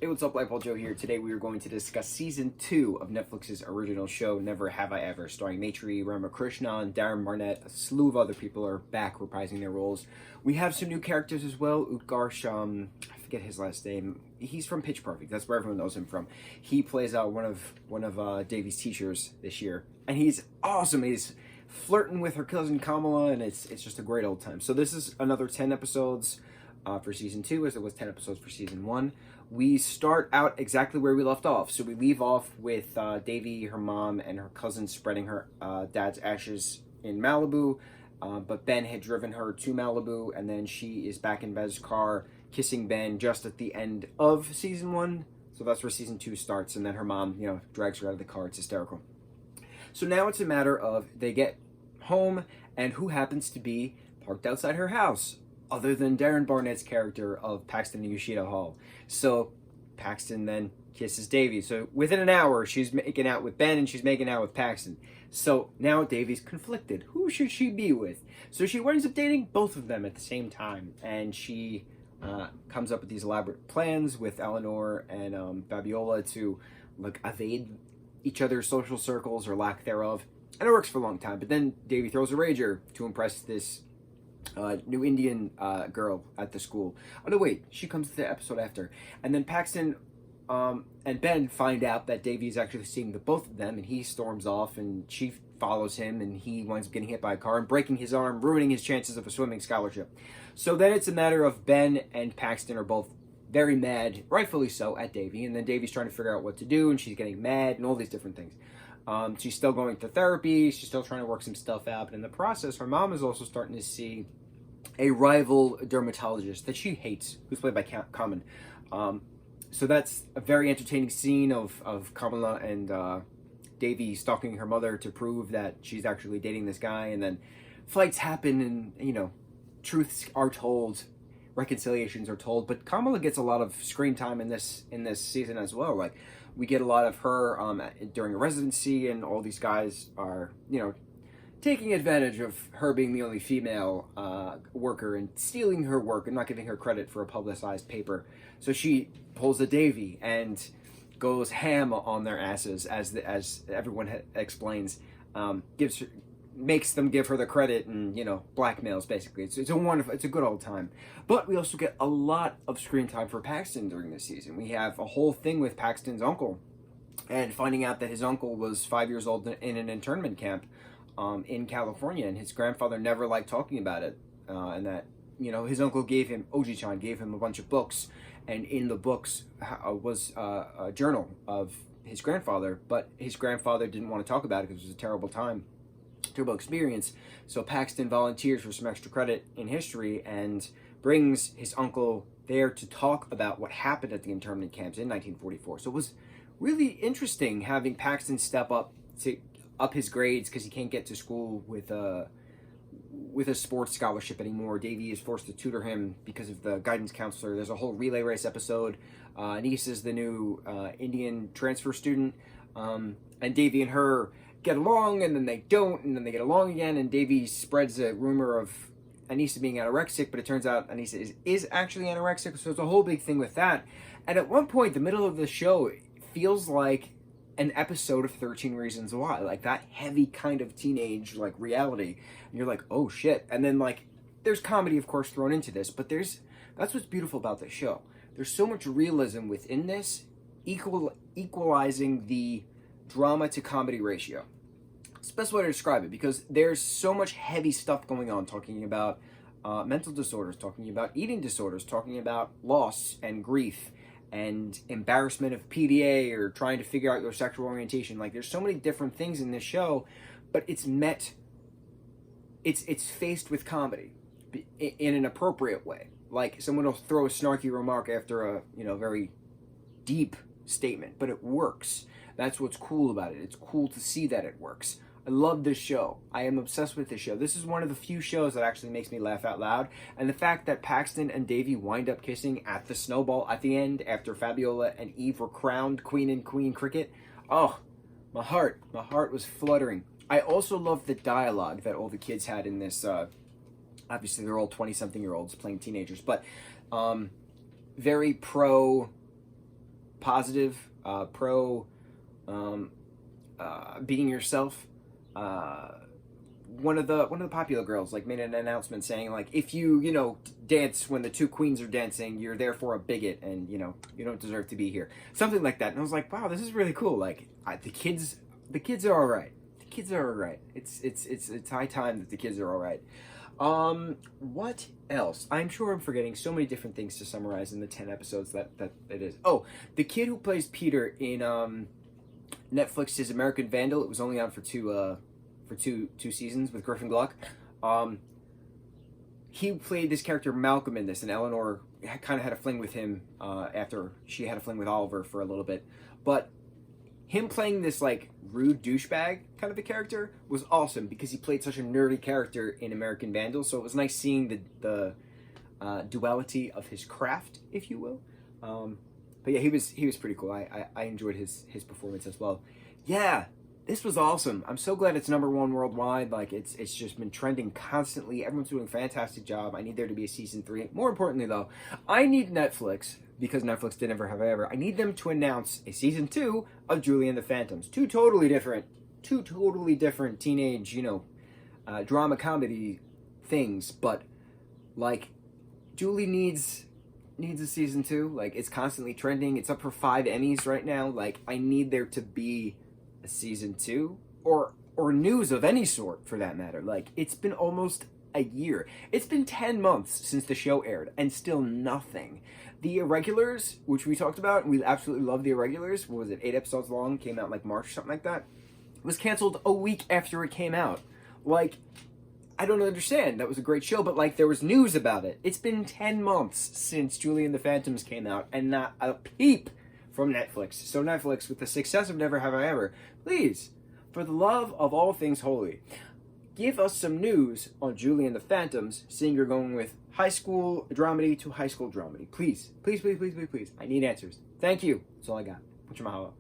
Hey, what's up, lightboltjoe here. Today we are going to discuss Season 2 of Netflix's original show, Never Have I Ever, starring Maitri Ramakrishnan, Darren Barnett. A slew of other people are back reprising their roles. We have some new characters as well. Utkarsh, I forget his last name. He's from Pitch Perfect. That's where everyone knows him from. He plays one of Davy's teachers this year, and he's awesome. He's flirting with her cousin Kamala, and it's just a great old time. So this is another 10 episodes for Season 2, as it was 10 episodes for Season 1. We start out exactly where we left off. So we leave off with Davy, her mom, and her cousin spreading her dad's ashes in Malibu. But Ben had driven her to Malibu, and then she is back in Ben's car, kissing Ben just at the end of Season 1. So that's where Season 2 starts, and then her mom, drags her out of the car. It's hysterical. So now it's a matter of they get home, and who happens to be parked outside her house, other than Darren Barnett's character of Paxton and Yoshida Hall. So Paxton then kisses Davy. So within an hour, she's making out with Ben and she's making out with Paxton. So now Davy's conflicted. Who should she be with? So she winds up dating both of them at the same time. And she comes up with these elaborate plans with Eleanor and Fabiola to evade each other's social circles or lack thereof. And it works for a long time. But then Davy throws a rager to impress this new Indian girl at the school. Oh no, wait, she comes to the episode after. And then Paxton and Ben find out that Davy is actually seeing the both of them, and he storms off, and she follows him, and he winds up getting hit by a car and breaking his arm, ruining his chances of a swimming scholarship. So then it's a matter of Ben and Paxton are both very mad, rightfully so, at Davy, and then Davy's trying to figure out what to do, and she's getting mad, and all these different things. She's still going to therapy, she's still trying to work some stuff out, but in the process, her mom is also starting to see a rival dermatologist that she hates, who's played by Common. So that's a very entertaining scene of Kamala and Davy stalking her mother to prove that she's actually dating this guy, and then fights happen, and truths are told, reconciliations are told, but Kamala gets a lot of screen time in this season as well. Like, we get a lot of her during a residency, and all these guys are taking advantage of her being the only female worker and stealing her work and not giving her credit for a publicized paper. So she pulls a Davy and goes ham on their asses, as everyone explains. Makes them give her the credit and blackmails basically. It's a good old time. But we also get a lot of screen time for Paxton during this season. We have a whole thing with Paxton's uncle, and finding out that his uncle was 5 years old in an internment camp in California, and his grandfather never liked talking about it, and that his uncle gave him a bunch of books, and in the books was a journal of his grandfather, but his grandfather didn't want to talk about it because it was a terrible experience. So Paxton volunteers for some extra credit in history and brings his uncle there to talk about what happened at the internment camps in 1944. So it was really interesting having Paxton step up to up his grades because he can't get to school with a sports scholarship anymore. Davy is forced to tutor him because of the guidance counselor. There's a whole relay race episode. Anise is the new Indian transfer student, and Davy and her get along, and then they don't, and then they get along again, and Davy spreads a rumor of Anissa being anorexic, but it turns out Anissa is actually anorexic, so it's a whole big thing with that. And at one point, the middle of the show, it feels like an episode of 13 Reasons Why, like that heavy kind of teenage reality, and you're like, oh shit. And then there's comedy of course thrown into this, but that's what's beautiful about this show. There's so much realism within this, equalizing the drama to comedy ratio. It's the best way to describe it, because there's so much heavy stuff going on, talking about mental disorders, talking about eating disorders, talking about loss and grief and embarrassment of PDA or trying to figure out your sexual orientation. There's so many different things in this show, but it's faced with comedy in an appropriate way. Like, someone will throw a snarky remark after a very deep statement, but it works. That's what's cool about it. It's cool to see that it works. I love this show. I am obsessed with this show. This is one of the few shows that actually makes me laugh out loud. And the fact that Paxton and Davy wind up kissing at the snowball at the end after Fabiola and Eve were crowned queen and queen cricket. Oh, my heart was fluttering. I also love the dialogue that all the kids had in this. Obviously, they're all 20-something-year-olds playing teenagers, but very pro positive, pro being yourself. One of the popular girls like made an announcement saying like, if you dance when the two queens are dancing, you're therefore a bigot, and you don't deserve to be here, something like that. And I was like, wow, this is really cool. Like the kids are all right. The kids are all right. It's high time that the kids are all right. What else? I'm sure I'm forgetting so many different things to summarize in the 10 episodes that it is. Oh, the kid who plays Peter in Netflix's American Vandal. It was only on for two seasons with Griffin Gluck. He played this character Malcolm in this, and Eleanor kind of had a fling with him after she had a fling with Oliver for a little bit. But him playing this like rude douchebag kind of a character was awesome because he played such a nerdy character in American Vandal. So it was nice seeing the duality of his craft, if you will. But yeah, he was pretty cool. I enjoyed his performance as well. Yeah, this was awesome. I'm so glad it's #1 worldwide. Like it's just been trending constantly. Everyone's doing a fantastic job. I need there to be a season 3. More importantly though, I need Netflix, because Netflix did Never Have I Ever. I need them to announce a season 2 of Julie and the Phantoms. Two totally different teenage, drama comedy things. But like, Julie needs a season 2. Like, it's constantly trending. It's up for 5 Emmys right now. Like, I need there to be a season 2 or news of any sort for that matter. Like, it's been almost a year. It's been 10 months since the show aired and still nothing. The Irregulars, which we talked about, and we absolutely love The Irregulars. What was it? 8 episodes long, came out like March or something like that. Was canceled a week after it came out. Like, I don't understand. That was a great show, but like, there was news about it. It's been 10 months since Julie and the Phantoms came out, and not a peep from Netflix. So Netflix, with the success of Never Have I Ever, please, for the love of all things holy, give us some news on Julie and the Phantoms, seeing you're going with high school dramedy to high school dramedy. Please, please, please, please, please, please. I need answers. Thank you. That's all I got. Mucho mahalo.